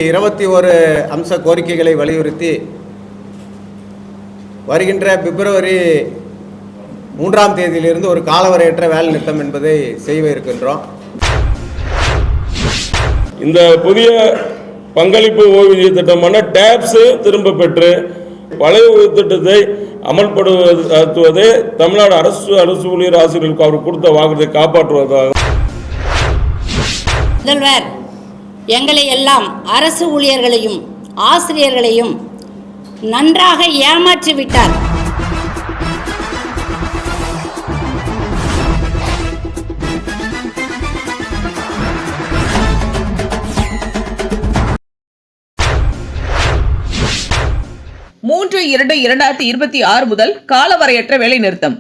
21 அம்ச கோரிக்கைகளை வலியுறுத்தி வருகின்ற பிப்ரவரி 3ஆம் தேதியிலிருந்து ஒரு காலவரையற்ற வேலை நிறுத்தம் என்பதை செய்ய இருக்கின்றோம். இந்த புதிய பங்களிப்பு ஓய்வூதிய திட்டமான டேப்ஸ் திரும்ப பெற்று பழைய ஓய்வு திட்டத்தை அமல்படுத்துவதே தமிழ்நாடு அரசு ஊழியர் ஆசிரியர்களுக்கு அவர் கொடுத்த வாக்குறுதியை காப்பாற்றுவதாக. முதல்வர் எங்களை எல்லாம் அரசு ஊழியர்களையும் ஆசிரியர்களையும் நன்றாக ஏமாற்றி விட்டார். மூன்று 2/2026 முதல் காலவரையற்ற வேலை நிறுத்தம்.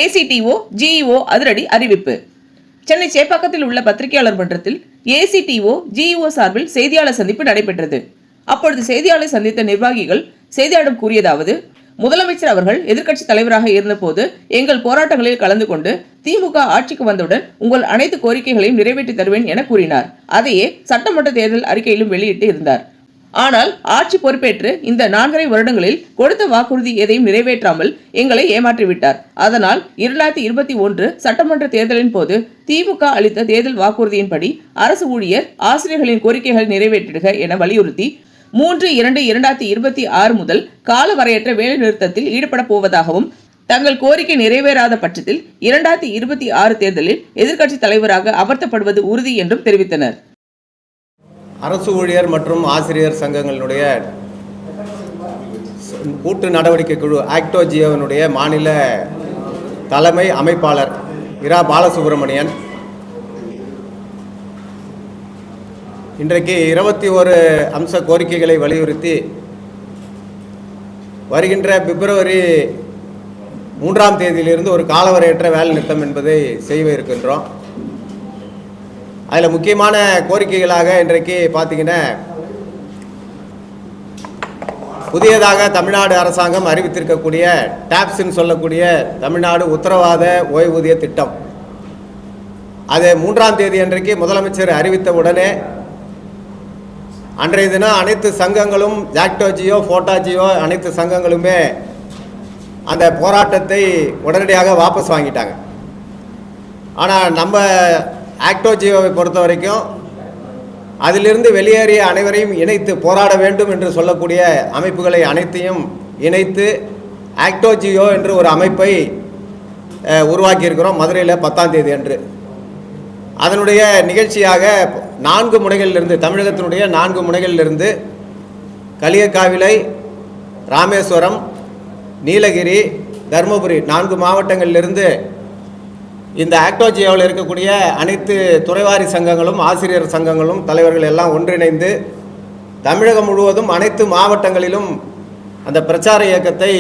ஏசிடிஓ ஜிஇஓ அதிரடி அறிவிப்பு. சென்னை சேப்பாக்கத்தில் உள்ள பத்திரிகையாளர் மன்றத்தில் ஏசிடிஓ ஜிஇஓ சார்பில் செய்தியாளர் சந்திப்பு நடைபெற்றது. அப்பொழுது செய்தியாளர் சந்தித்த நிர்வாகிகள் செய்தியாளரிடம் கூறியதாவது: முதலமைச்சர் அவர்கள் எதிர்க்கட்சி தலைவராக இருந்தபோது எங்கள் போராட்டங்களில் கலந்து கொண்டு திமுக ஆட்சிக்கு வந்தவுடன் உங்கள் அனைத்து கோரிக்கைகளையும் நிறைவேற்றி தருவேன் என கூறினார். அதையே சட்டமன்ற தேர்தல் அறிக்கையிலும் வெளியிட்டு இருந்தார். ஆனால் ஆட்சி பொறுப்பேற்று இந்த 4.5 வருடங்களில் கொடுத்த வாக்குறுதி எதையும் நிறைவேற்றாமல் எங்களை ஏமாற்றிவிட்டார். அதனால் 2021 சட்டமன்ற தேர்தலின் போது திமுக அளித்த தேர்தல் வாக்குறுதியின்படி அரசு ஊழியர் ஆசிரியர்களின் கோரிக்கைகளை நிறைவேற்றிடுக என வலியுறுத்தி 3/2/2026 முதல் காலவரையற்ற வேலை நிறுத்தத்தில் ஈடுபட போவதாகவும், தங்கள் கோரிக்கை நிறைவேறாத பட்சத்தில் 2026 தேர்தலில் எதிர்க்கட்சி தலைவராக அமர்த்தப்படுவது உறுதி என்றும் தெரிவித்தனர். அரசு ஊழியர் மற்றும் ஆசிரியர் சங்கங்களுடைய கூட்டு நடவடிக்கை குழு ஆக்டோஜியோவினுடைய மாநில தலைமை அமைப்பாளர் இரா பாலசுப்ரமணியன் இன்றைக்கு 21 அம்ச கோரிக்கைகளை வலியுறுத்தி வருகின்ற பிப்ரவரி 3ஆம் தேதியிலிருந்து ஒரு காலவரையற்ற வேலை நிறுத்தம் என்பதை செய்ய இருக்கின்றோம். அதில் முக்கியமான கோரிக்கைகளாக இன்றைக்கு பார்த்தீங்கன்னா, புதியதாக தமிழ்நாடு அரசாங்கம் அறிவித்திருக்கக்கூடிய டேப்ஸ்ன்னு சொல்லக்கூடிய தமிழ்நாடு உத்தரவாத ஓய்வூதிய திட்டம், அது 3ஆம் தேதி அன்றைக்கு முதலமைச்சர் அறிவித்த உடனே அன்றைய தினம் அனைத்து சங்கங்களும் ஜாக்டோஜியோ ஃபோட்டாஜியோ அனைத்து சங்கங்களுமே அந்த போராட்டத்தை உடனடியாக வாபஸ் வாங்கிட்டாங்க. ஆனால் நம்ம ஆக்டோஜியோவை பொறுத்த வரைக்கும் அதிலிருந்து வெளியேறிய அனைவரையும் இணைத்து போராட வேண்டும் என்று சொல்லக்கூடிய அமைப்புகளை அனைத்தையும் இணைத்து ஆக்டோஜியோ என்று ஒரு அமைப்பை உருவாக்கியிருக்கிறோம் மதுரையில் 10ஆம் தேதி அன்று. அதனுடைய நிகழ்ச்சியாக 4 முனைகளிலிருந்து, தமிழகத்தினுடைய 4 முனைகளிலிருந்து களியக்காவிளை, ராமேஸ்வரம், நீலகிரி, தருமபுரி 4 மாவட்டங்களிலிருந்து இந்த ஆக்டோஜியோவில் இருக்கக்கூடிய அனைத்து துறைவாரி சங்கங்களும் ஆசிரியர் சங்கங்களும் தலைவர்கள் எல்லாம் ஒன்றிணைந்து தமிழகம் முழுவதும் அனைத்து மாவட்டங்களிலும் அந்த பிரச்சார இயக்கத்தை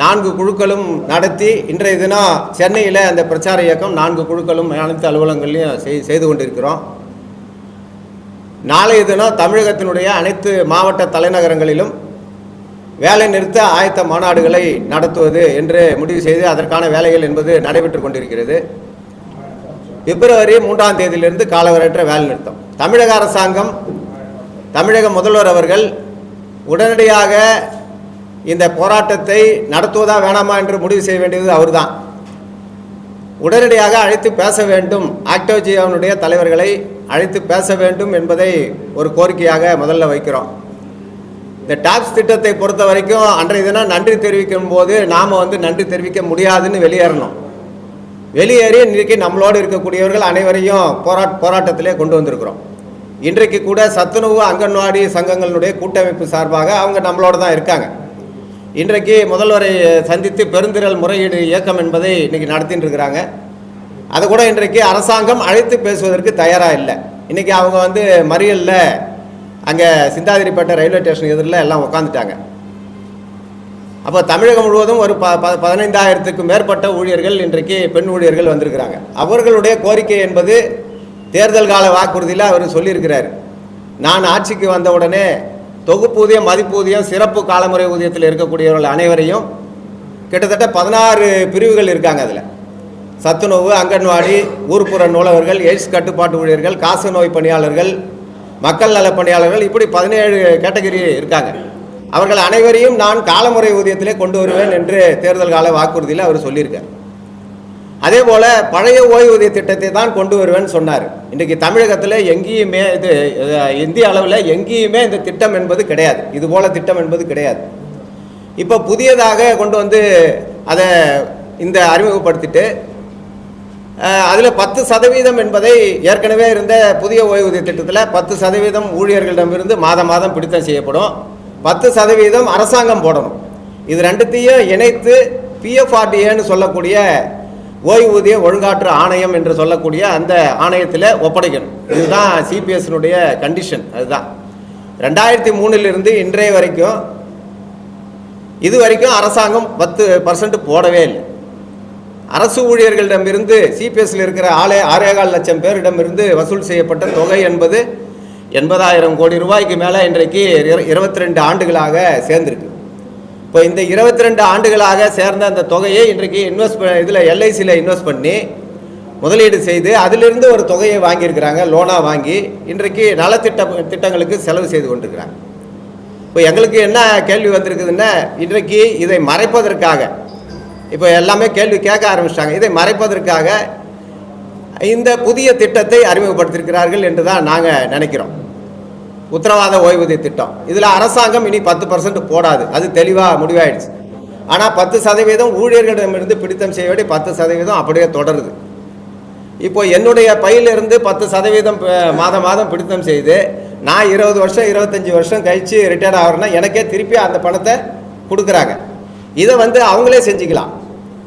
4 குழுக்களும் நடத்தி இன்றைய தினம் சென்னையில் அந்த பிரச்சார இயக்கம் 4 குழுக்களும் அனைத்து அலுவலகங்களையும் செய்து கொண்டிருக்கிறோம். நாளைய தினம் தமிழகத்தினுடைய அனைத்து மாவட்ட தலைநகரங்களிலும் வேலை நிறுத்த ஆயத்த மாநாடுகளை நடத்துவது என்று முடிவு செய்து அதற்கான வேலைகள் என்பது நடைபெற்று கொண்டிருக்கிறது. பிப்ரவரி 3ஆம் தேதியிலிருந்து காலவரையற்ற வேலை நிறுத்தம். தமிழக அரசாங்கம், தமிழக முதல்வர் அவர்கள் உடனடியாக இந்த போராட்டத்தை நடத்துவதா வேணாமா என்று முடிவு செய்ய வேண்டியது அவர்தான். உடனடியாக அழைத்து பேச வேண்டும், ஆக்டோஜியோவினுடைய தலைவர்களை அழைத்து பேச வேண்டும் என்பதை ஒரு கோரிக்கையாக முதல்ல வைக்கிறோம். இந்த டாப்ஸ் திட்டத்தை பொறுத்த வரைக்கும் அன்றைய தினம் நன்றி தெரிவிக்கும் போது நாம் நன்றி தெரிவிக்க முடியாதுன்னு வெளியேறணும். வெளியேறி இன்றைக்கு நம்மளோடு இருக்கக்கூடியவர்கள் அனைவரையும் போராட்டத்திலே கொண்டு வந்திருக்கிறோம். இன்றைக்கு கூட சத்துணவு அங்கன்வாடி சங்கங்களுடைய கூட்டமைப்பு சார்பாக அவங்க நம்மளோட தான் இருக்காங்க. இன்றைக்கு முதல்வரை சந்தித்து பெருந்திரள் முறையீடு இயக்கம் என்பதை இன்றைக்கி நடத்தின்னு இருக்கிறாங்க. அதை கூட இன்றைக்கு அரசாங்கம் அழைத்து பேசுவதற்கு தயாராக இல்லை. இன்றைக்கி அவங்க மறியலில் அங்கே சிந்தாதிரிப்பேட்டை ரயில்வே ஸ்டேஷன் எதிரில் எல்லாம் உட்காந்துட்டாங்க. அப்போ தமிழகம் முழுவதும் ஒரு 15,000க்கும் மேற்பட்ட ஊழியர்கள் இன்றைக்கு பெண் ஊழியர்கள் வந்திருக்கிறாங்க. அவர்களுடைய கோரிக்கை என்பது தேர்தல் கால வாக்குறுதியில் அவர் சொல்லியிருக்கிறார். நான் ஆட்சிக்கு வந்தவுடனே தொகுப்பூதியம், மதிப்பூதியம், சிறப்பு காலமுறை ஊதியத்தில் இருக்கக்கூடியவர்கள் அனைவரையும் கிட்டத்தட்ட 16 பிரிவுகள் இருக்காங்க. அதில் சத்துணவு, அங்கன்வாடி, ஊர்ப்புற நூலகர்கள், எய்ட்ஸ் கட்டுப்பாட்டு ஊழியர்கள், காச நோய் பணியாளர்கள், மக்கள் நலப் பணியாளர்கள், இப்படி 17 கேட்டகரி இருக்காங்க. அவர்கள் அனைவரையும் நான் காலமுறை ஊதியத்திலே கொண்டு வருவேன் என்று தேர்தல் கால வாக்குறுதியில் அவர் சொல்லியிருக்கார். அதே போல் பழைய ஓய்வூதிய திட்டத்தை தான் கொண்டு வருவேன்னு சொன்னார். இன்றைக்கு தமிழகத்தில் எங்கேயுமே இது இந்திய அளவில் எங்கேயுமே இந்த திட்டம் என்பது கிடையாது, இது போல் திட்டம் என்பது கிடையாது. இப்போ புதியதாக கொண்டு வந்து அதை இந்த அறிமுகப்படுத்திட்டு அதில் 10% என்பதை ஏற்கனவே இருந்த புதிய ஓய்வூதிய திட்டத்தில் 10% ஊழியர்களிடமிருந்து மாதம் பிடித்தம் செய்யப்படும், 10% அரசாங்கம் போடணும். இது ரெண்டுத்தையும் இணைத்து PFRDAன்னு சொல்லக்கூடிய ஓய்வூதிய ஒழுங்காற்று ஆணையம் என்று சொல்லக்கூடிய அந்த ஆணையத்தில் ஒப்படைக்கணும். இதுதான் சிபிஎஸ்னுடைய கண்டிஷன். அதுதான் 2003 இன்றைய வரைக்கும் இது வரைக்கும் அரசாங்கம் 10% போடவே இல்லை. அரசு ஊழியர்களிடமிருந்து சிபிஎஸ்ல இருக்கிற 6.25 லட்சம் பேரிடமிருந்து வசூல் செய்யப்பட்ட தொகை என்பது 80,000 கோடி ரூபாய்க்கு மேலே இன்றைக்கு 22 ஆண்டுகளாக சேர்ந்திருக்கு. இப்போ இந்த 22 ஆண்டுகளாக சேர்ந்த அந்த தொகையை இன்றைக்கு இதில் LICயில் இன்வெஸ்ட் பண்ணி முதலீடு செய்து அதிலிருந்து ஒரு தொகையை வாங்கியிருக்கிறாங்க, லோனாக வாங்கி இன்றைக்கு திட்டங்களுக்கு செலவு செய்து கொண்டிருக்கிறாங்க. இப்போ எங்களுக்கு என்ன கேள்வி வந்திருக்குதுன்னா, இன்றைக்கு இதை மறைப்பதற்காக இப்போ எல்லாமே கேள்வி கேட்க ஆரம்பிச்சிட்டாங்க. இதை மறைப்பதற்காக இந்த புதிய திட்டத்தை அறிமுகப்படுத்தியிருக்கிறார்கள் என்று தான் நாங்கள் நினைக்கிறோம். உத்தரவாத ஓய்வூதிய திட்டம், இதில் அரசாங்கம் இனி 10% போடாது, அது தெளிவாக முடிவாயிடுச்சு. ஆனால் 10% ஊழியர்களிடமிருந்து பிடித்தம் செய்ய வேண்டிய 10% அப்படியே தொடருது. இப்போ என்னுடைய பையிலிருந்து 10% மாதம் பிடித்தம் செய்து நான் 20 வருஷம் 25 வருஷம் கழித்து ரிட்டையர்ட் ஆகிறேன்னா எனக்கே திருப்பி அந்த பணத்தை கொடுக்குறாங்க. இதை அவங்களே செஞ்சுக்கலாம்,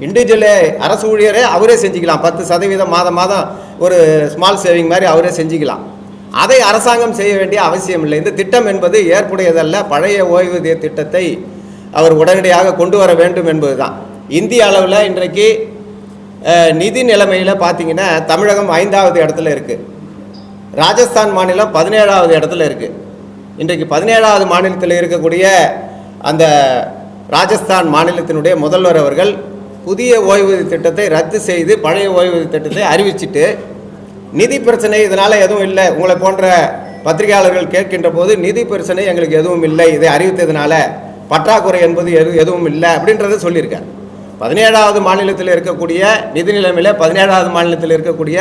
இண்டிவிஜுவலே அரசு ஊழியரே அவரே செஞ்சுக்கலாம். 10% மாதம் ஒரு ஸ்மால் சேவிங் மாதிரி அவரே செஞ்சுக்கலாம். அதை அரசாங்கம் செய்ய வேண்டிய அவசியம் இல்லை. இந்த திட்டம் என்பது ஏற்புடையதல்ல. பழைய ஓய்வூதிய திட்டத்தை அவர் உடனடியாக கொண்டு வர வேண்டும் என்பது தான். இந்திய அளவில் இன்றைக்கு நிதி நிலைமையில் பார்த்தீங்கன்னா தமிழகம் 5வது இடத்துல இருக்குது, ராஜஸ்தான் மாநிலம் 17வது இடத்துல இருக்குது. இன்றைக்கு 17வது மாநிலத்தில் இருக்கக்கூடிய அந்த ராஜஸ்தான் மாநிலத்தினுடைய முதல்வர் அவர்கள் புதிய ஓய்வூதிய திட்டத்தை ரத்து செய்து பழைய ஓய்வூதிய திட்டத்தை அறிவிச்சிட்டு, நிதி பிரச்சனை இதனால் எதுவும் இல்லை, உங்களை போன்ற பத்திரிகையாளர்கள் கேட்கின்ற போது நிதி பிரச்சனை எங்களுக்கு எதுவும் இல்லை, இதை அறிவித்ததுனால பற்றாக்குறை என்பது எதுவும் இல்லை அப்படின்றத சொல்லியிருக்கார். 17வது மாநிலத்தில் இருக்கக்கூடிய நிதி நிலைமையில் 17வது மாநிலத்தில் இருக்கக்கூடிய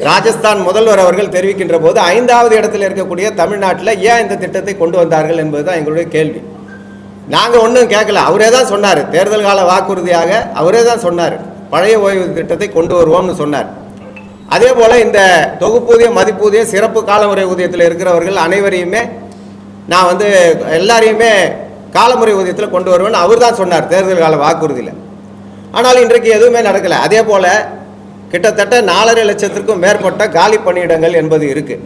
ராஜஸ்தான் முதல்வர் அவர்கள் தெரிவிக்கின்ற போது 5வது இடத்தில் இருக்கக்கூடிய தமிழ்நாட்டில் ஏன் இந்த திட்டத்தை கொண்டு வந்தார்கள் என்பது தான் எங்களுடைய கேள்வி. நாங்கள் ஒன்றும் கேட்கல, அவரே தான் சொன்னார், தேர்தல் கால வாக்குறுதியாக அவரே தான் சொன்னார் பழைய ஓய்வூதிய திட்டத்தை கொண்டு வருவோம்னு சொன்னார். அதே போல் இந்த தொகுப்பூதிய மதிப்பூதிய சிறப்பு காலமுறை ஊதியத்தில் இருக்கிறவர்கள் அனைவரையுமே நான் எல்லாரையுமே காலமுறை ஊதியத்தில் கொண்டு வருவேன்னு அவர் தான் சொன்னார் தேர்தல் கால வாக்குறுதியில். ஆனால் இன்றைக்கு எதுவுமே நடக்கலை. அதே போல் கிட்டத்தட்ட 4.5 லட்சத்திற்கும் மேற்பட்ட காலி பணியிடங்கள் என்பது இருக்குது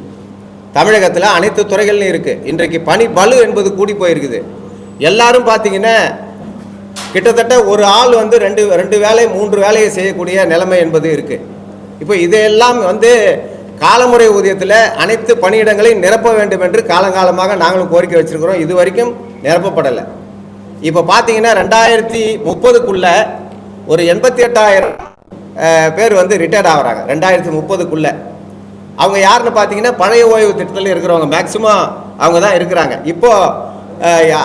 தமிழகத்தில், அனைத்து துறைகள்லையும் இருக்குது. இன்றைக்கு பணி பளு என்பது கூடி போயிருக்குது. எல்லாரும் பார்த்தீங்கன்னா கிட்டத்தட்ட ஒரு ஆள் 2 வேலை 3 வேலையை செய்யக்கூடிய நிலைமை என்பது இருக்குது. இப்போ இதையெல்லாம் காலமுறை ஊதியத்தில் அனைத்து பணியிடங்களையும் நிரப்ப வேண்டும் என்று காலங்காலமாக நாங்களும் கோரிக்கை வச்சுருக்கிறோம். இது வரைக்கும் நிரப்பப்படலை. இப்போ பார்த்தீங்கன்னா 2030க்குள்ளே ஒரு 88,000 பேர் ரிட்டையர்ட் ஆகிறாங்க 2030க்குள்ளே. அவங்க யாருன்னு பார்த்தீங்கன்னா பழைய ஓய்வு திட்டத்தில் இருக்கிறவங்க மேக்சிமம் அவங்க தான் இருக்கிறாங்க. இப்போது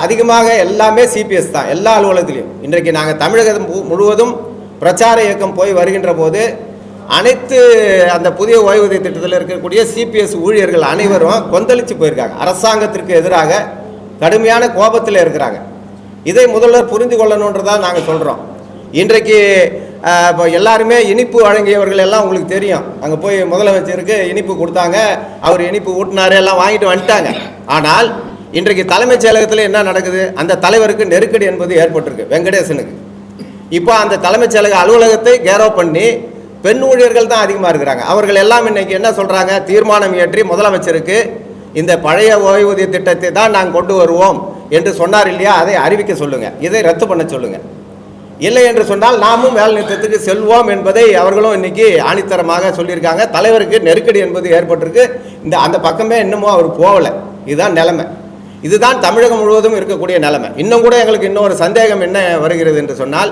அதிகமாக எல்லாமே சிபிஎஸ் தான் எல்லா அலுவலகத்திலையும். இன்றைக்கு நாங்கள் தமிழகம் முழுவதும் பிரச்சார இயக்கம் போய் வருகின்ற போது அனைத்து அந்த புதிய ஓய்வூதிய திட்டத்தில் இருக்கக்கூடிய சிபிஎஸ் ஊழியர்கள் அனைவரும் கொந்தளித்து போயிருக்காங்க. அரசாங்கத்திற்கு எதிராக கடுமையான கோபத்தில் இருக்கிறாங்க. இதை முதல்வர் புரிந்து கொள்ளணுன்றதான் நாங்கள் சொல்கிறோம். இன்றைக்கு இப்போ எல்லாருமே இனிப்பு வழங்கியவர்கள் எல்லாம் உங்களுக்கு தெரியும். அங்கே போய் முதலமைச்சருக்கு இனிப்பு கொடுத்தாங்க, அவர் இனிப்பு ஊட்டினாரு, எல்லாம் வாங்கிட்டு வந்துட்டாங்க. ஆனால் இன்றைக்கு தலைமைச் செயலகத்தில் என்ன நடக்குது, அந்த தலைவருக்கு நெருக்கடி என்பது ஏற்பட்டிருக்கு வெங்கடேசனுக்கு. இப்போ அந்த தலைமைச் செயலக அலுவலகத்தை கேரவ் பண்ணி பெண் ஊழியர்கள் தான் அதிகமாக இருக்கிறாங்க. அவர்கள் எல்லாம் இன்னைக்கு என்ன சொல்கிறாங்க, தீர்மானம் இயற்றி முதலமைச்சருக்கு இந்த பழைய ஓய்வூதிய திட்டத்தை தான் நாங்கள் கொண்டு வருவோம் என்று சொன்னார் இல்லையா, அதை அறிவிக்க சொல்லுங்கள், இதை ரத்து பண்ண சொல்லுங்கள். இல்லை என்று சொன்னால் நாமும் வேலை நிறுத்தத்துக்கு செல்வோம் என்பதை அவர்களும் இன்னைக்கு ஆணித்தரமாக சொல்லியிருக்காங்க. தலைவருக்கு நெருக்கடி என்பது ஏற்பட்டிருக்கு. அந்த பக்கமே இன்னமும் அவர் போகலை. இதுதான் நிலைமை. இதுதான் தமிழகம் முழுவதும் இருக்கக்கூடிய நிலைமை. இன்னும் கூட எங்களுக்கு இன்னொரு சந்தேகம் என்ன வருகிறது என்று சொன்னால்,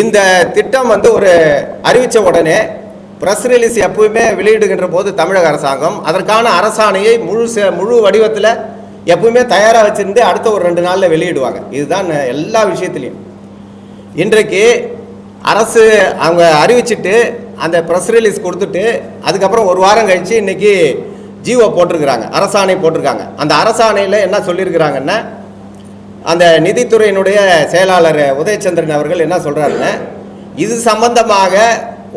இந்த திட்டம் ஒரு அறிவித்த உடனே ப்ரெஸ் ரிலீஸ் எப்பவுமே வெளியிடுகின்ற போது தமிழக அரசாங்கம் அதற்கான அரசாணையை முழு வடிவத்தில் எப்பவுமே தயாராக வச்சுருந்து அடுத்த ஒரு 2 நாளில் வெளியிடுவாங்க. இதுதான் எல்லா விஷயத்துலையும். இன்றைக்கு அரசு அவங்க அறிவிச்சிட்டு அந்த ப்ரெஸ் ரிலீஸ் கொடுத்துட்டு அதுக்கப்புறம் ஒரு வாரம் கழித்து இன்றைக்கி ஜிஓ போட்டிருக்கிறாங்க, அரசாணை போட்டிருக்காங்க. அந்த அரசாணையில் என்ன சொல்லியிருக்கிறாங்கன்னா, அந்த நிதித்துறையினுடைய செயலாளர் உதயச்சந்திரன் அவர்கள் என்ன சொல்கிறாருன்னா, இது சம்பந்தமாக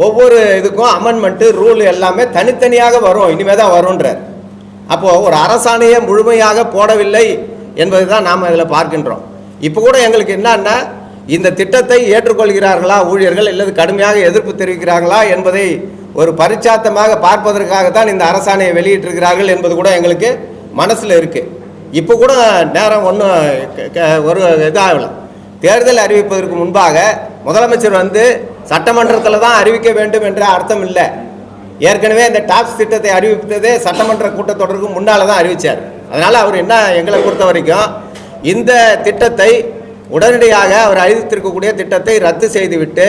ஒவ்வொரு இதுக்கும் அமெண்ட்மெண்ட்டு ரூல் எல்லாமே தனித்தனியாக வரும், இனிமேல் தான் வரும்ன்றார். அப்போது ஒரு அரசாணையை முழுமையாக போடவில்லை என்பது தான் நாம் இதில் பார்க்கின்றோம். இப்போ கூட எங்களுக்கு என்னன்னா, இந்த திட்டத்தை ஏற்றுக்கொள்கிறார்களா ஊழியர்கள் அல்லது கடுமையாக எதிர்ப்பு தெரிவிக்கிறார்களா என்பதை ஒரு பரிச்சாத்தமாக பார்ப்பதற்காகத்தான் இந்த அரசாணையை வெளியிட்டிருக்கிறார்கள் என்பது கூட எங்களுக்கு மனசில் இருக்குது. இப்போ கூட நேரம் ஒன்றும் ஒரு இதாகல. தேர்தல் அறிவிப்பதற்கு முன்பாக முதலமைச்சர் வந்து சட்டமன்றத்தில் தான் அறிவிக்க வேண்டும் என்ற அர்த்தம் இல்லை. ஏற்கனவே இந்த டாப்ஸ் திட்டத்தை அறிவித்ததே சட்டமன்ற கூட்டத்தொடருக்கு முன்னால் தான் அறிவித்தார். அதனால் அவர் என்ன எங்களை பொறுத்த வரைக்கும் இந்த திட்டத்தை உடனடியாக அவர் அறிவித்திருக்கக்கூடிய திட்டத்தை ரத்து செய்துவிட்டு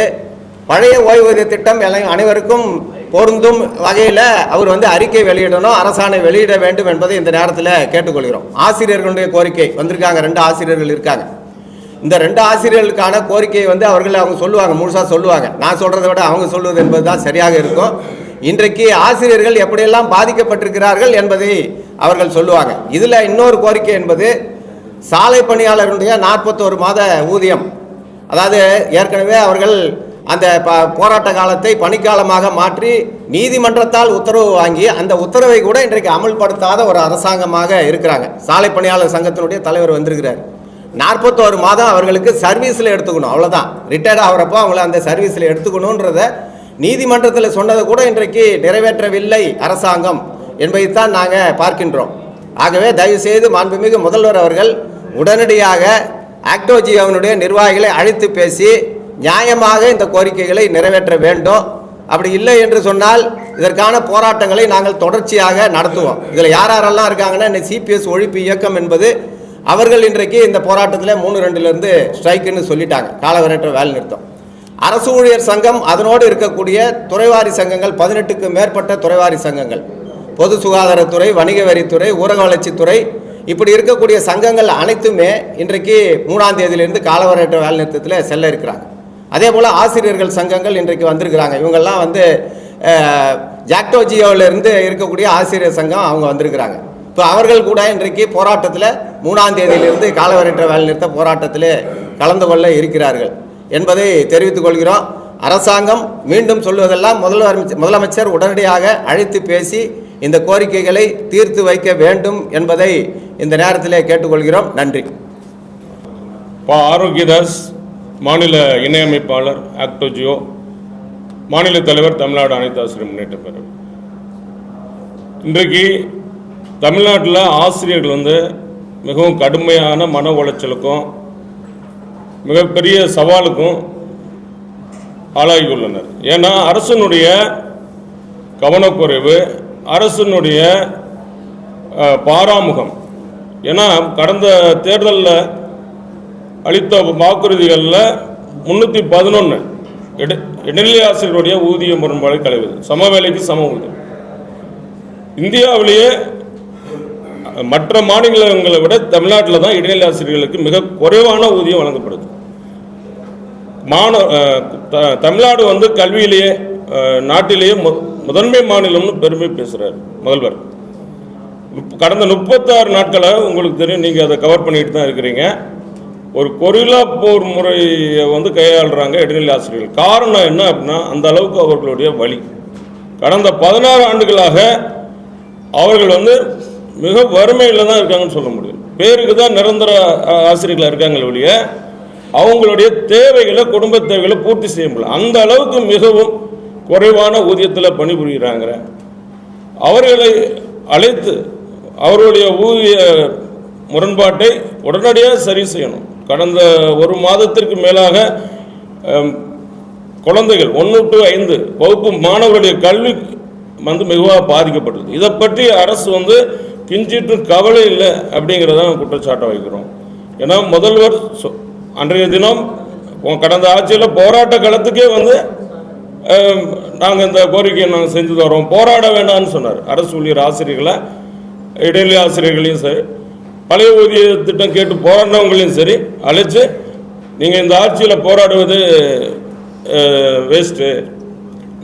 பழைய ஓய்வூதிய திட்டம் அனைவருக்கும் பொருந்தும் வகையில் அவர் வந்து அறிக்கை வெளியிடணும், அரசாணை வெளியிட வேண்டும் என்பதை இந்த நேரத்தில் கேட்டுக்கொள்கிறோம். ஆசிரியர்களுடைய கோரிக்கை வந்திருக்காங்க, 2 ஆசிரியர்கள் இருக்காங்க. இந்த 2 ஆசிரியர்களுக்கான கோரிக்கையை வந்து அவங்க சொல்லுவாங்க, முழுசாக சொல்லுவாங்க. நான் சொல்கிறத விட அவங்க சொல்வது என்பது தான் சரியாக இருக்கும். இன்றைக்கு ஆசிரியர்கள் எப்படியெல்லாம் பாதிக்கப்பட்டிருக்கிறார்கள் என்பதை அவர்கள் சொல்லுவாங்க. இதில் இன்னொரு கோரிக்கை என்பது சாலை பணியாளர்களுடைய 41 மாத ஊதியம். அதாவது ஏற்கனவே அவர்கள் அந்த போராட்ட காலத்தை பணிக்காலமாக மாற்றி நீதிமன்றத்தால் உத்தரவு வாங்கி அந்த உத்தரவை கூட இன்றைக்கு அமல்படுத்தாத ஒரு அரசாங்கமாக இருக்கிறாங்க. சாலை பணியாளர் சங்கத்தினுடைய தலைவர் வந்திருக்கிறார். 41 மாதம் அவர்களுக்கு சர்வீஸில் எடுத்துக்கணும், அவ்வளோதான். ரிட்டையர்ட் ஆகிறப்போ அவங்கள அந்த சர்வீஸில் எடுத்துக்கணுன்றத நீதிமன்றத்தில் சொன்னதை கூட இன்றைக்கு நிறைவேற்றவில்லை அரசாங்கம் என்பதைத்தான் நாங்கள் பார்க்கின்றோம். ஆகவே தயவுசெய்து மாண்புமிகு முதல்வர் அவர்கள் உடனடியாக ஆக்டோஜியோவினுடைய நிர்வாகிகளை அழைத்து பேசி நியாயமாக இந்த கோரிக்கைகளை நிறைவேற்ற வேண்டும். அப்படி இல்லை என்று சொன்னால் இதற்கான போராட்டங்களை நாங்கள் தொடர்ச்சியாக நடத்துவோம். இதில் யாரெல்லாம் இருக்காங்கன்னா, இந்த சிபிஎஸ் ஒழிப்பு இயக்கம் என்பது அவர்கள் இன்றைக்கு இந்த போராட்டத்தில் 3-2 ஸ்ட்ரைக்குன்னு சொல்லிட்டாங்க, காலவரையற்ற வேலை நிறுத்தம். அரசு ஊழியர் சங்கம் அதனோடு இருக்கக்கூடிய துறைவாரி சங்கங்கள் 18க்கு மேற்பட்ட துறைவாரி சங்கங்கள், பொது சுகாதாரத்துறை, வணிக வரித்துறை, ஊரக வளர்ச்சித்துறை, இப்படி இருக்கக்கூடிய சங்கங்கள் அனைத்துமே இன்றைக்கு 3ஆம் தேதியிலிருந்து காலவரையற்ற வேலை நிறுத்தத்தில் செல்ல இருக்கிறாங்க. அதே போல் ஆசிரியர்கள் சங்கங்கள் இன்றைக்கு வந்திருக்கிறாங்க. இவங்கெல்லாம் வந்து ஜாக்டோஜியோவிலிருந்து இருக்கக்கூடிய ஆசிரியர் சங்கம் அவங்க வந்திருக்கிறாங்க. இப்போ அவர்கள் கூட இன்றைக்கு போராட்டத்தில் 3ஆம் தேதியிலிருந்து காலவரையற்ற வேலை நிறுத்த போராட்டத்தில் கலந்து கொள்ள இருக்கிறார்கள் என்பதை தெரிவித்துக் கொள்கிறோம். அரசாங்கம் மீண்டும் சொல்வதெல்லாம் முதலமைச்சர் உடனடியாக அழைத்து பேசி இந்த கோரிக்கைகளை தீர்த்து வைக்க வேண்டும் என்பதை இந்த நேரத்தில் கேட்டுக்கொள்கிறோம். நன்றி. ஆரோக்கியதாஸ், மாநில இணையமைப்பாளர் ஆக்டோஜியோ, மாநில தலைவர் தமிழ்நாடு அனைத்து ஆசிரியர் முன்னேற்ற பேரவை. இன்றைக்கு தமிழ்நாட்டில் ஆசிரியர்கள் வந்து மிகவும் கடுமையான மன உளைச்சலுக்கும் மிகப்பெரிய சவாலுக்கும் ஆளாகியுள்ளனர். ஏன்னா அரசினுடைய கவனக்குறைவு, அரசினுடைய பாராமுகம். ஏன்னா கடந்த தேர்தலில் அளித்த வாக்குறுதிகளில் 311 இடைநிலை ஆசிரியர்களுடைய ஊதிய முரண்பாடு களைவது, சம வேலைக்கு சம ஊதியம். இந்தியாவிலேயே மற்ற மாநிலங்களை விட தமிழ்நாட்டில் தான் இடைநிலை ஆசிரியர்களுக்கு மிக குறைவான ஊதியம் வழங்கப்படுது. தமிழ்நாடு வந்து கல்வியிலேயே நாட்டிலேயே முதன்மை மாநிலம்னு பெருமை பேசுகிறார் முதல்வர். கடந்த 36 நாட்களாக உங்களுக்கு தெரியும், நீங்கள் அதை கவர் பண்ணிட்டு தான் இருக்கிறீங்க. ஒரு கொரில்லா போர் முறையை வந்து கையாளுறாங்க இடைநிலை ஆசிரியர்கள். காரணம் என்ன அப்படின்னா, அந்த அளவுக்கு அவர்களுடைய வலி. கடந்த 16 ஆண்டுகளாக அவர்கள் வந்து மிக வறுமையில் தான் இருக்காங்கன்னு சொல்ல முடியும். பேருக்கு தான் நிரந்தர ஆசிரியர்களாக இருக்காங்களே ஒழிய அவங்களுடைய தேவைகளை, குடும்ப தேவைகளை பூர்த்தி செய்ய முடியல. அந்த அளவுக்கு மிகவும் குறைவான ஊதியத்தில் பணிபுரிகிறாங்க. அவர்களை அழைத்து அவர்களுடைய ஊதிய முரண்பாட்டை உடனடியாக சரி செய்யணும். கடந்த 1 மாதத்திற்கு மேலாக குழந்தைகள் 1 to 5 வகுப்பு மாணவர்களுடைய கல்வி வந்து மிகவும் பாதிக்கப்பட்டது. இதை பற்றி அரசு வந்து கிஞ்சிட்டு கவலை இல்லை அப்படிங்கிறத குற்றச்சாட்டை வைக்கிறோம். ஏன்னா முதல்வர் அன்றைய தினம் கடந்த ஆட்சியில் போராட்ட களத்துக்கே வந்து நாங்கள் இந்த கோரிக்கையை நாங்கள் செஞ்சு தரோம், போராட வேண்டாம்னு சொன்னார். அரசு ஊழியர் ஆசிரியர்களை, இடைநிலை ஆசிரியர்களையும் சரி, பழைய ஊதிய திட்டம் கேட்டு போராடினவங்களையும் சரி அழைச்சு, நீங்கள் இந்த ஆட்சியில் போராடுவது வேஸ்ட்டு,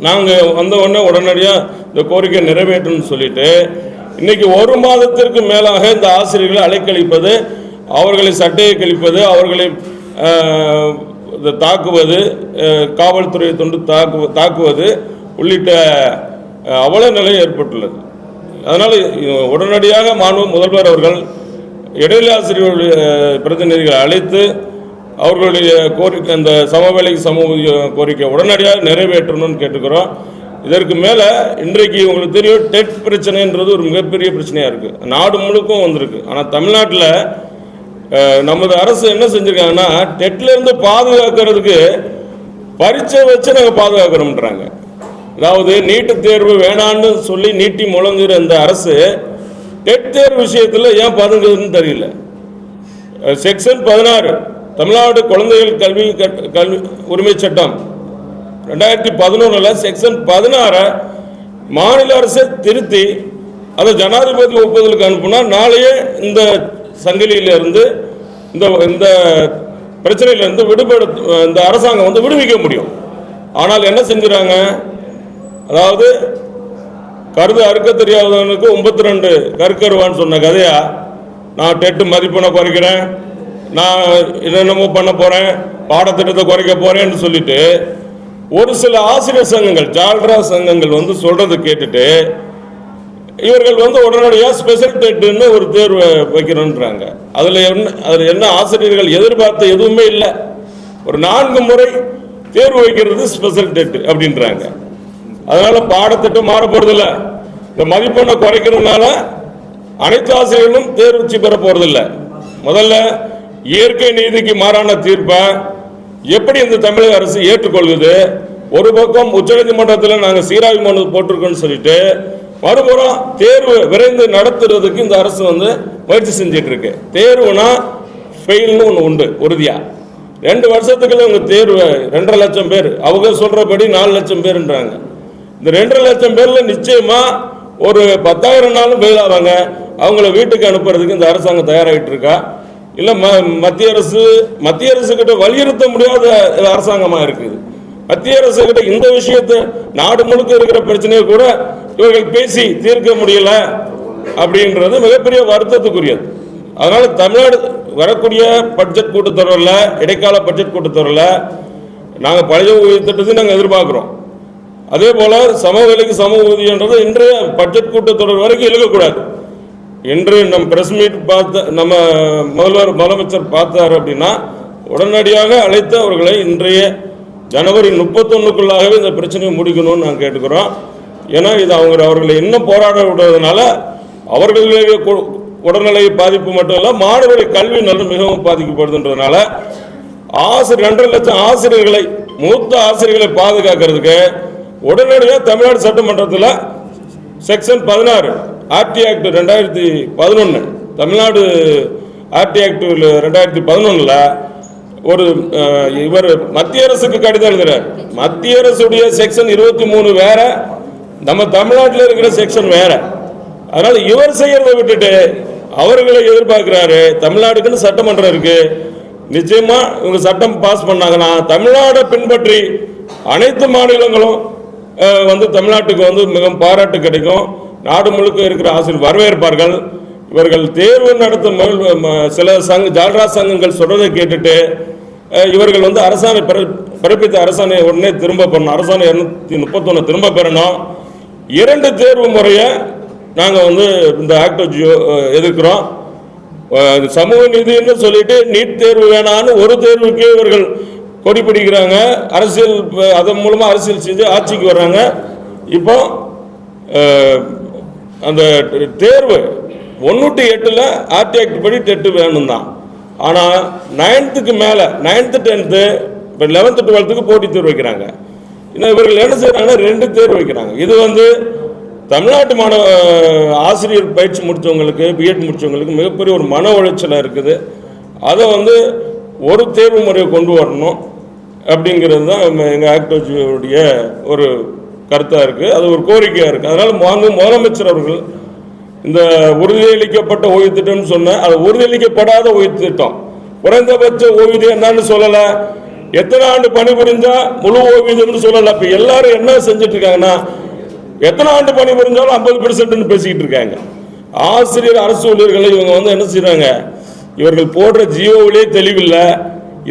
நாங்கள் வந்த உடனே உடனடியாக இந்த கோரிக்கை நிறைவேற்றணும்னு சொல்லிட்டு இன்னைக்கு 1 மாதத்திற்கு மேலாக இந்த ஆசிரியர்களை அலைக்கழிப்பது, அவர்களை சட்டையை கழிப்பது, அவர்களை தாக்குவது, காவல்துறையை கொண்டு தாக்குவது உள்ளிட்ட அவல நிலை ஏற்பட்டுள்ளது. அதனால் உடனடியாக மாண்பு முதல்வர் அவர்கள் இடைநிலை ஆசிரியர்களுடைய பிரதிநிதிகளை அழைத்து அவர்களுடைய கோரிக்கை, அந்த சமவேளைக்கு சமூக கோரிக்கை உடனடியாக நிறைவேற்றணும்னு கேட்டுக்கிறோம். இதற்கு மேலே இன்றைக்கு உங்களுக்கு தெரியும், டெட் பிரச்சனைன்றது ஒரு மிகப்பெரிய பிரச்சனையாக இருக்குது, நாடு முழுக்கும் வந்திருக்கு. ஆனால் தமிழ்நாட்டில் நமது அரசு என்ன செஞ்சுருக்காங்கன்னா, டெட்லேருந்து பாதுகாக்கிறதுக்கு பரீட்சை வச்சு நாங்கள் பாதுகாக்கிறோம்ன்றாங்க. அதாவது நீட்டு தேர்வு வேணான்னு சொல்லி நீட்டி முழங்குற இந்த அரசு டெட் தேர்வு விஷயத்தில் ஏன் பதுங்குதுன்னு தெரியல. செக்ஷன் 16 தமிழ்நாடு குழந்தைகள் கல்வி உரிமை சட்டம் 2011 செக்ஷன் 16 மாநில அரசை திருத்தி அதை ஜனாதிபதி ஒப்புதலுக்கு அனுப்புனா நாளையே இந்த சங்கிலியிலிருந்து இந்த பிரச்சனையிலிருந்து இந்த அரசாங்கம் வந்து விடுவிக்க முடியும். ஆனால் என்ன செஞ்சுறாங்க, அதாவது கருது அறுக்க தெரியாதவனுக்கு 52 கற்கருவான்னு சொன்ன கதையா, நான் டெட்டு மதிப்பெண்ணை குறைக்கிறேன், நான் என்னென்னமோ பண்ண போகிறேன், பாடத்திட்டத்தை குறைக்க போகிறேன்னு சொல்லிட்டு ஒரு சில ஆசிரியர் சங்கங்கள், ஜால்ரா சங்கங்கள் வந்து சொல்கிறத கேட்டுட்டு இவர்கள் வந்து உடனடியாக ஸ்பெஷல் டெட்டுன்னு ஒரு தேர்வு வைக்கிறோன்றாங்க. அதில் என்ன ஆசிரியர்கள் எதிர்பார்த்த எதுவுமே இல்லை. ஒரு 4 முறை தேர்வு வைக்கிறது ஸ்பெஷல் டெட்டு அப்படின்றாங்க. அதனால பாடத்திட்டம் மாற போறதில்ல. இந்த மதிப்பெண்ணை குறைக்கிறதுனால அனைத்து ஆசிரியர்களும் தேர்ச்சி பெற போறதில்லை. முதல்ல இயற்கை நீதிக்கு மாறான தீர்ப்பை எப்படி இந்த தமிழக அரசு ஏற்றுக்கொள்வது? ஒரு பக்கம் உச்சநீதிமன்றத்தில் நாங்கள் சீராய்வு மனு போட்டிருக்கோம்னு சொல்லிட்டு, மறுபுறம் தேர்வு விரைந்து நடத்துறதுக்கு இந்த அரசு வந்து முயற்சி செஞ்சிட்டு இருக்கு. தேர்வுனா ஃபெயில்னு ஒன்று உண்டு உறுதியா. 2 வருஷத்துக்குள்ள உங்க தேர்வு 2.5 லட்சம் பேர், அவங்க சொல்றபடி 4 லட்சம் பேர்ன்றாங்க. இந்த 2.5 லட்சம் பேர்ல நிச்சயமா ஒரு 10,000 நாளும் ஃபெயில் ஆவாங்க. அவங்கள வீட்டுக்கு அனுப்புறதுக்கு இந்த அரசாங்கம் தயாராகிட்டு இருக்கா? இல்லை மத்திய அரசு கிட்ட வலியுறுத்த முடியாத அரசாங்கமாக இருக்குது. மத்திய அரசு கிட்ட இந்த விஷயத்தை, நாடு முழுக்க இருக்கிற பிரச்சனையை கூட இவர்கள் பேசி தீர்க்க முடியல அப்படின்றது மிகப்பெரிய வருத்தத்துக்குரியது. அதனால தமிழ்நாடு வரக்கூடிய பட்ஜெட் கூட்டத்தொடரில், இடைக்கால பட்ஜெட் கூட்டத்தொடரில் நாங்கள் பழைய ஊதிய திட்டத்தை நாங்கள் எதிர்பார்க்குறோம். அதே போல சமவேளைக்கு சம ஊதியன்றது இன்றைய பட்ஜெட் கூட்டத்தொடர் வரைக்கும் இழுக்கக்கூடாது. இன்று நம்ம பிரஸ் மீட் பார்த்த நம்ம முதலமைச்சர் பார்த்தார் அப்படின்னா உடனடியாக அழைத்து அவர்களை இன்றைய ஜனவரி 31க்குள்ளாகவே இந்த பிரச்சனையை முடிக்கணும்னு நாங்கள் கேட்டுக்கிறோம். ஏன்னா இது அவர்களை இன்னும் போராட விடுறதுனால அவர்களுடைய உடல்நிலை பாதிப்பு மட்டும் இல்லை, மாணவர்களுடைய கல்வி நல்ல மிகவும் பாதிக்கப்படுதுன்றதுனால 2.5 லட்சம் ஆசிரியர்களை, மூத்த ஆசிரியர்களை பாதுகாக்கிறதுக்கு உடனடியாக தமிழ்நாடு சட்டமன்றத்தில் section 16 RT act 2011, Tamil Nadu RT act 2011 ஒரு இவர் மத்திய அரசுக்கு கடிதம் எழுதுறார். மத்திய அரசுடைய செக்ஷன் 23 வேற, நம்ம தமிழ்நாட்டில் இருக்கிற செக்ஷன் வேற. அதனால இவர் செய்யறதை விட்டுட்டு அவர்களை எதிர்பார்க்கிறாரு. தமிழ்நாடுக்குன்னு சட்டமன்றம் இருக்கு, நிச்சயமா இவங்க சட்டம் பாஸ் பண்ணாங்கன்னா தமிழ்நாடை பின்பற்றி அனைத்து மாநிலங்களும் வந்து தமிழ்நாட்டுக்கு வந்து மிகவும் பாராட்டு கிடைக்கும். நாடு முழுக்க இருக்கிற ஆசிரியர் வரவேற்பார்கள். இவர்கள் தேர்வு நடத்தும் சில ஜால்ரா சங்கங்கள் சொல்றதை கேட்டுட்டு இவர்கள் வந்து அரசாணை பிறப்பித்த அரசாணை உடனே திரும்ப பெறணும், அரசாணை 231 திரும்ப பெறணும். 2 தேர்வு முறையை நாங்கள் வந்து இந்த ஆக்ட் எதிர்க்கிறோம். சமூக நீதினு சொல்லிட்டு நீட் தேர்வு வேணான்னு ஒரு தேர்வுக்கே இவர்கள் கொடி பிடிக்கிறாங்க. அரசியல், அதன் மூலமா அரசியல் செஞ்சு ஆட்சிக்கு வர்றாங்க. இப்போ அந்த தேர்வு 1 to 8 ஆர்டி ஆக்ட் படி டெட்டு வேணும் தான். ஆனால் 9th மேலே 9th 10th இப்போ 11th 12th போட்டி தேர்வு வைக்கிறாங்க. இன்னும் இவர்கள் என்ன செய்யறாங்கன்னா 2 தேர்வு வைக்கிறாங்க. இது வந்து தமிழ்நாட்டு மாணவ ஆசிரியர் பயிற்சி முடித்தவங்களுக்கு, பிஎட் முடித்தவங்களுக்கு மிகப்பெரிய ஒரு மன உளைச்சலாக இருக்குது. அதை வந்து ஒரு தேர்வு முறையை கொண்டு வரணும். அப்படிங்கிறது தான் எங்கள் ஆக்டிவிட்டியுடைய ஒரு கருத்தாக இருக்குது, அது ஒரு கோரிக்கையாக இருக்குது. அதனால் முதலமைச்சர் அவர்கள் இந்த உறுதியளிக்கப்பட்ட ஓய்வு திட்டம்னு சொன்ன அது உறுதியளிக்கப்படாத ஓய்வு திட்டம், குறைந்தபட்ச ஓய்வூதியம் என்னன்னு சொல்லலை, எத்தனை ஆண்டு பணிபுரிஞ்சா முழு ஓய்வூதியம்னு சொல்லலை. இப்போ எல்லாரும் என்ன செஞ்சுட்டு இருக்காங்கன்னா, எத்தனை ஆண்டு பணிபுரிஞ்சாலும் 50% பேசிக்கிட்டு இருக்காங்க. ஆசிரியர் அரசு ஊழியர்களை இவங்க என்ன செய்யறாங்க, இவர்கள் போடுற ஜியோவிலே தெளிவில்லை.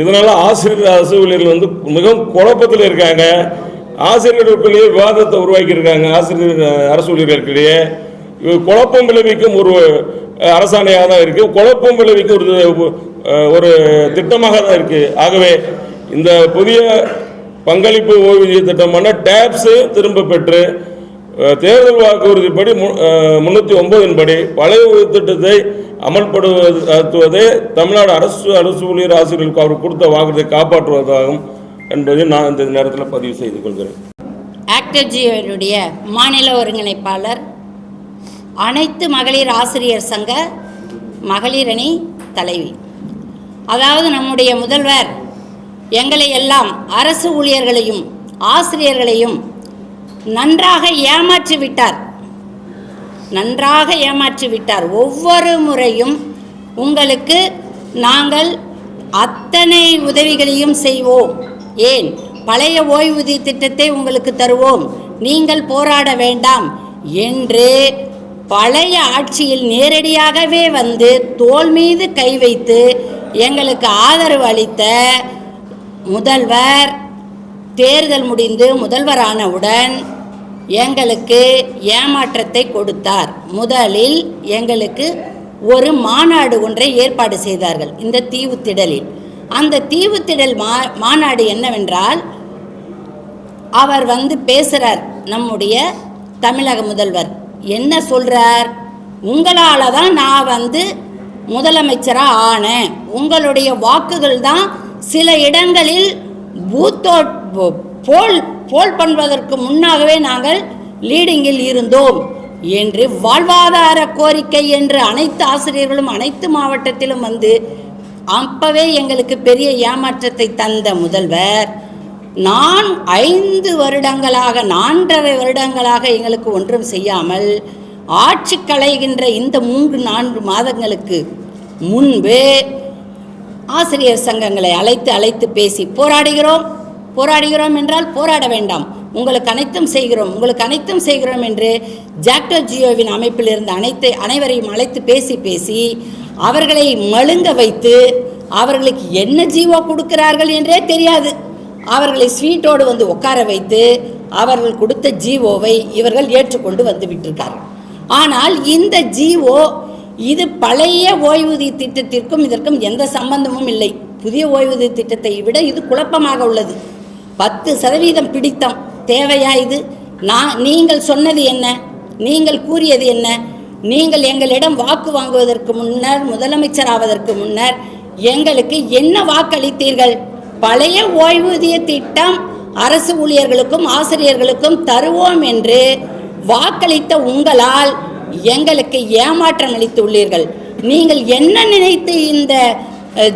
இதனால ஆசிரியர் அரசு ஊழியர்கள் மிகவும் குழப்பத்தில் இருக்காங்க. ஆசிரியர்களுக்குள்ளேயே விவாதத்தை உருவாக்கி இருக்காங்க. ஆசிரியர் அரசு ஊழியர்களுக்கிடையே குழப்பம் விளைவிக்கும் ஒரு அரசாணையாக தான் இருக்கு, குழப்பம் விளைவிக்கும் ஒரு திட்டமாக தான் இருக்கு. ஆகவே இந்த புதிய பங்களிப்பு ஓய்வூதிய திட்டமான டேப்ஸ் திரும்ப பெற்று தேர்தல் வாக்குறுதிப்படி 309 படி பழைய ஓய்வு திட்டத்தை அமல்படுத்துவதே தமிழ்நாடு அரசு ஊழியர் ஆசிரியர்களுக்கு அவர் கொடுத்த வாக்குறுதியை காப்பாற்றுவதாகும் என்பதை நான் இந்த நேரத்தில் பதிவு செய்து கொள்கிறேன். ஆக்டிவிட்டியுடைய மாநில ஒருங்கிணைப்பாளர், அனைத்து மகளிர் ஆசிரியர் சங்க மகளிர் அணி தலைவி. அதாவது நம்முடைய முதல்வர் எங்களை எல்லாம் அரசு ஊழியர்களையும் ஆசிரியர்களையும் நன்றாக ஏமாற்றி விட்டார். ஒவ்வொரு முறையும் உங்களுக்கு நாங்கள் அத்தனை உதவிகளையும் செய்வோம், ஏன் பழைய ஓய்வூதிய திட்டத்தை உங்களுக்கு தருவோம், நீங்கள் போராட வேண்டாம் என்று பழைய ஆட்சியில் நேரடியாகவே வந்து தோள் மீது கை வைத்து எங்களுக்கு ஆதரவு அளித்த முதல்வர் தேர்தல் முடிந்து முதல்வரானவுடன் எங்களுக்கு ஏமாற்றத்தை கொடுத்தார். முதலில் எங்களுக்கு ஒரு மாநாடு ஒன்றை ஏற்பாடு செய்தார்கள் இந்த தீவுத்திடலில். அந்த தீவுத்திடல் மாநாடு என்னவென்றால், அவர் பேசுகிறார், நம்முடைய தமிழக முதல்வர் என்ன சொல்கிறார், உங்களால் தான் நான் முதலமைச்சராக ஆனேன், உங்களுடைய வாக்குகள் தான் சில இடங்களில் போல் பண்ணுவதற்கு முன்னாகவே நாங்கள் லீடிங்கில் இருந்தோம் என்று வாழ்வாதார கோரிக்கை என்று அனைத்து ஆசிரியர்களும் அனைத்து மாவட்டத்திலும் அப்பவே எங்களுக்கு பெரிய ஏமாற்றத்தை தந்த முதல்வர் 4 வருடங்களாக எங்களுக்கு ஒன்றும் செய்யாமல் ஆட்சி களைகின்ற இந்த 3-4 மாதங்களுக்கு முன்பு ஆசிரியர் சங்கங்களை அழைத்து பேசி போராடுகிறோம் என்றால் போராட வேண்டாம், உங்களுக்கு அனைத்தும் செய்கிறோம் என்று ஜாக்டோ ஜியோவின் அமைப்பில் இருந்த அனைவரையும் அழைத்து பேசி அவர்களை மழுங்க வைத்து அவர்களுக்கு என்ன ஜீவோ கொடுக்கிறார்கள் என்றே தெரியாது, அவர்களை ஸ்வீட்டோடு உட்கார வைத்து அவர்கள் கொடுத்த ஜீவோவை இவர்கள் ஏற்றுக்கொண்டு விட்டிருக்கார்கள். ஆனால் இந்த ஜீவோ இது பழைய ஓய்வூதிய திட்டத்திற்கும் இதற்கும் எந்த சம்பந்தமும் இல்லை. புதிய ஓய்வூதிய திட்டத்தை விட இது குழப்பமாக உள்ளது. 10% பிடித்தம் தேவையா? இது நீங்கள் சொன்னது என்ன, நீங்கள் கூறியது என்ன? நீங்கள் எங்களிடம் வாக்கு வாங்குவதற்கு முன்னர், முதலமைச்சர் ஆவதற்கு முன்னர் எங்களுக்கு என்ன வாக்களித்தீர்கள்? பழைய ஓய்வூதிய திட்டம் அரசு ஊழியர்களுக்கும் ஆசிரியர்களுக்கும் தருவோம் என்று வாக்களித்த உங்களால் எங்களுக்கு ஏமாற்றம் அளித்துள்ளீர்கள். நீங்கள் என்ன நினைத்து இந்த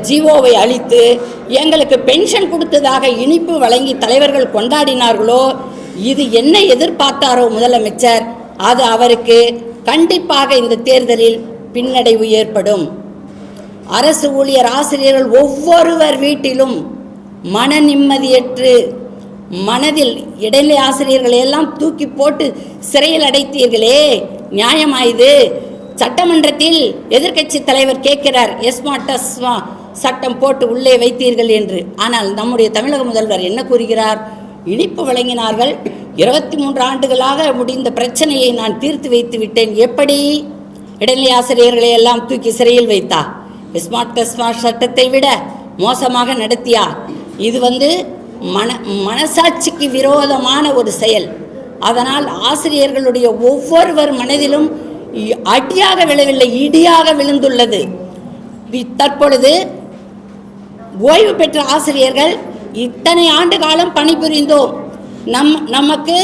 ஜிஓவை அளித்து எங்களுக்கு பென்ஷன் கொடுத்ததாக இனிப்பு வழங்கி தலைவர்கள் கொண்டாடினார்களோ, இது என்ன எதிர்பார்த்தாரோ முதலமைச்சர், அது அவருக்கு கண்டிப்பாக இந்த தேர்தலில் பின்னடைவு ஏற்படும். அரசு ஊழியர் ஆசிரியர்கள் ஒவ்வொருவர் வீட்டிலும் மன நிம்மதியற்று மனதில் இடைநிலை ஆசிரியர்களை எல்லாம் தூக்கி போட்டு சிறையில் அடைத்தீர்களே, நியாயமாயுது? சட்டமன்றத்தில் எதிர்க்கட்சி தலைவர் கேட்கிறார், எஸ்மா சட்டம் போட்டு உள்ளே வைத்தீர்கள் என்று. ஆனால் நம்முடைய தமிழக முதல்வர் என்ன கூறுகிறார்? இனிப்பு வழங்கினார்கள், 23 ஆண்டுகளாக முடிந்த பிரச்சனையை நான் தீர்த்து வைத்து விட்டேன். எப்படி? இடைநிலை ஆசிரியர்களை எல்லாம் தூக்கி சிறையில் வைத்தா? ஸ்மார்ட் சட்டத்தை விட மோசமாக நடத்தியா? இது மனசாட்சிக்கு விரோதமான ஒரு செயல். அதனால் ஆசிரியர்களுடைய ஒவ்வொருவர் மனதிலும் அடியாக விழவில்லை, இடியாக விழுந்துள்ளது. தற்பொழுது ஓய்வு பெற்ற ஆசிரியர்கள் இத்தனை ஆண்டு காலம் பணிபுரிந்தோம், நமக்கு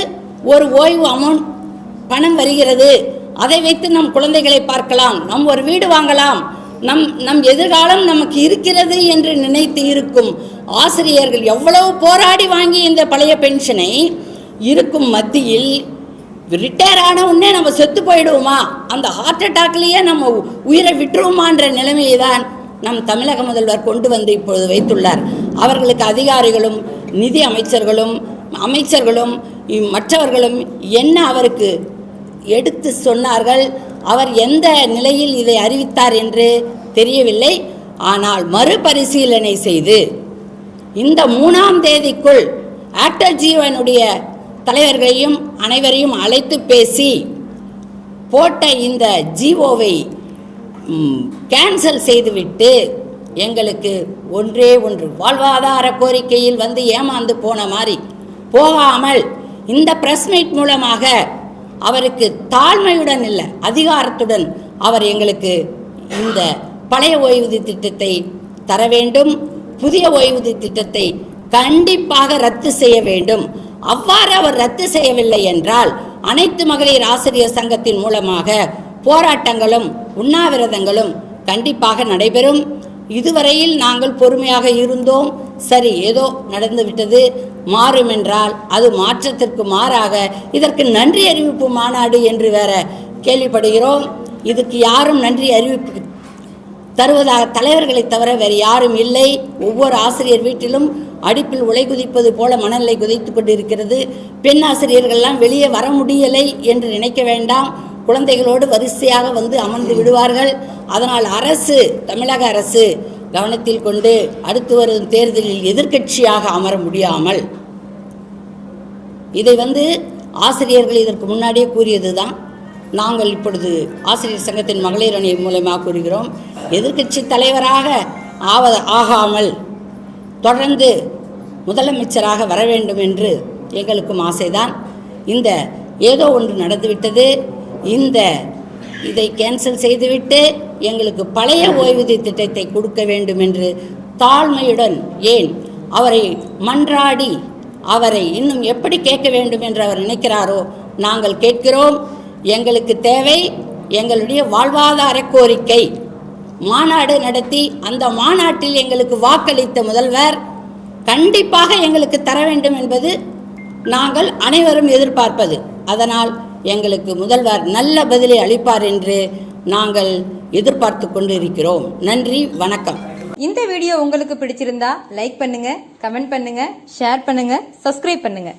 ஒரு ஓய்வு பணம் வருகிறது, அதை வைத்து நம் குழந்தைகளை பார்க்கலாம், நம் ஒரு வீடு வாங்கலாம், நம் எதிர்காலம் நமக்கு இருக்கிறது என்று நினைத்து இருக்கும் ஆசிரியர்கள் எவ்வளவு போராடி வாங்கி இந்த பழைய பென்ஷனை இருக்கும் மத்தியில் ரிட்டையர் ஆன உடனே நம்ம செத்து போயிடுவோமா, அந்த ஹார்ட் அட்டாக்லேயே நம்ம உயிரை விட்டுருவோமான்ற நிலைமையை தான் நம் தமிழக முதல்வர் கொண்டு வந்து இப்பொழுது வைத்துள்ளார். அவர்களுக்கு அதிகாரிகளும் நிதி அமைச்சர்களும் மற்றவர்களும் என்ன அவருக்கு எடுத்து சொன்னார்கள், அவர் எந்த நிலையில் இதை அறிவித்தார் என்று தெரியவில்லை. ஆனால் மறுபரிசீலனை செய்து இந்த 3ஆம் தேதிக்குள் ஆக்டர் ஜீவனுடைய தலைவர்களையும் அனைவரையும் அழைத்து பேசி போட்ட இந்த ஜிஓவை கேன்சல் செய்துவிட்டு எங்களுக்கு ஒன்றே ஒன்று வாழ்வாதார கோரிக்கையில் வந்து ஏமாந்து போன மாதிரி போகாமல் இந்த பிரஸ் மீட் மூலமாக அவருக்கு தாழ்மையுடன் இல்லை அதிகாரத்துடன் அவர் எங்களுக்கு இந்த பழைய ஓய்வூதிய திட்டத்தை தர வேண்டும். புதிய ஓய்வூதிய திட்டத்தை கண்டிப்பாக ரத்து செய்ய வேண்டும். அவ்வாறு அவர் ரத்து செய்யவில்லை என்றால் அனைத்து மகளிர் ஆசிரியர் சங்கத்தின் மூலமாக போராட்டங்களும் உண்ணாவிரதங்களும் கண்டிப்பாக நடைபெறும். இதுவரையில் நாங்கள் பொறுமையாக இருந்தோம். சரி, ஏதோ நடந்துவிட்டது, மாறும் என்றால் அது மாற்றத்திற்கு மாறாக இதற்கு நன்றி அறிவிப்பு மாநாடு என்று வேற கேள்விப்படுகிறோம். இதுக்கு யாரும் நன்றி அறிவிப்பு தருவதாக தலைவர்களை தவிர வேறு யாரும் இல்லை. ஒவ்வொரு ஆசிரியர் வீட்டிலும் அடுப்பில் உலை குதிப்பது போல மணலை குதித்து கொண்டிருக்கிறது. பெண் ஆசிரியர்கள்லாம் வெளியே வர முடியலை என்று நினைக்க வேண்டாம். குழந்தைகளோடு வரிசையாக வந்து அமர்ந்து விடுவார்கள். அதனால் தமிழக அரசு கவனத்தில் கொண்டு அடுத்து வரும் தேர்தலில் எதிர்க்கட்சியாக அமர முடியாமல் இதை ஆசிரியர்கள் இதற்கு முன்னாடியே கூறியது தான். நாங்கள் இப்பொழுது ஆசிரியர் சங்கத்தின் மகளிர் அணி மூலமாக கூறுகிறோம், எதிர்க்கட்சி தலைவராக ஆகாமல் தொடர்ந்து முதலமைச்சராக வர வேண்டும் என்று எங்களுக்கும் ஆசைதான். இந்த ஏதோ ஒன்று நடந்துவிட்டது, இதை கேன்சல் செய்துவிட்டு எங்களுக்கு பழைய ஓய்வூதிய திட்டத்தை கொடுக்க வேண்டும் என்று தாழ்மையுடன், ஏன் அவரை மன்றாடி அவரை இன்னும் எப்படி கேட்க வேண்டும் என்று அவர் நினைக்கிறாரோ நாங்கள் கேட்கிறோம். எங்களுக்கு தேவை எங்களுடைய வாழ்வாதார கோரிக்கை. மாநாடு நடத்தி அந்த மாநாட்டில் எங்களுக்கு வாக்களித்த முதல்வர் கண்டிப்பாக எங்களுக்கு தர வேண்டும் என்பது நாங்கள் அனைவரும் எதிர்பார்ப்பது. அதனால் எங்களுக்கு முதல்வர் நல்ல பதிலை அளிப்பார் என்று நாங்கள் எதிர்பார்த்து கொண்டிருக்கிறோம். நன்றி, வணக்கம். இந்த வீடியோ உங்களுக்கு பிடிச்சிருந்தா லைக் பண்ணுங்க, கமெண்ட் பண்ணுங்க, ஷேர் பண்ணுங்க, சப்ஸ்கிரைப் பண்ணுங்க.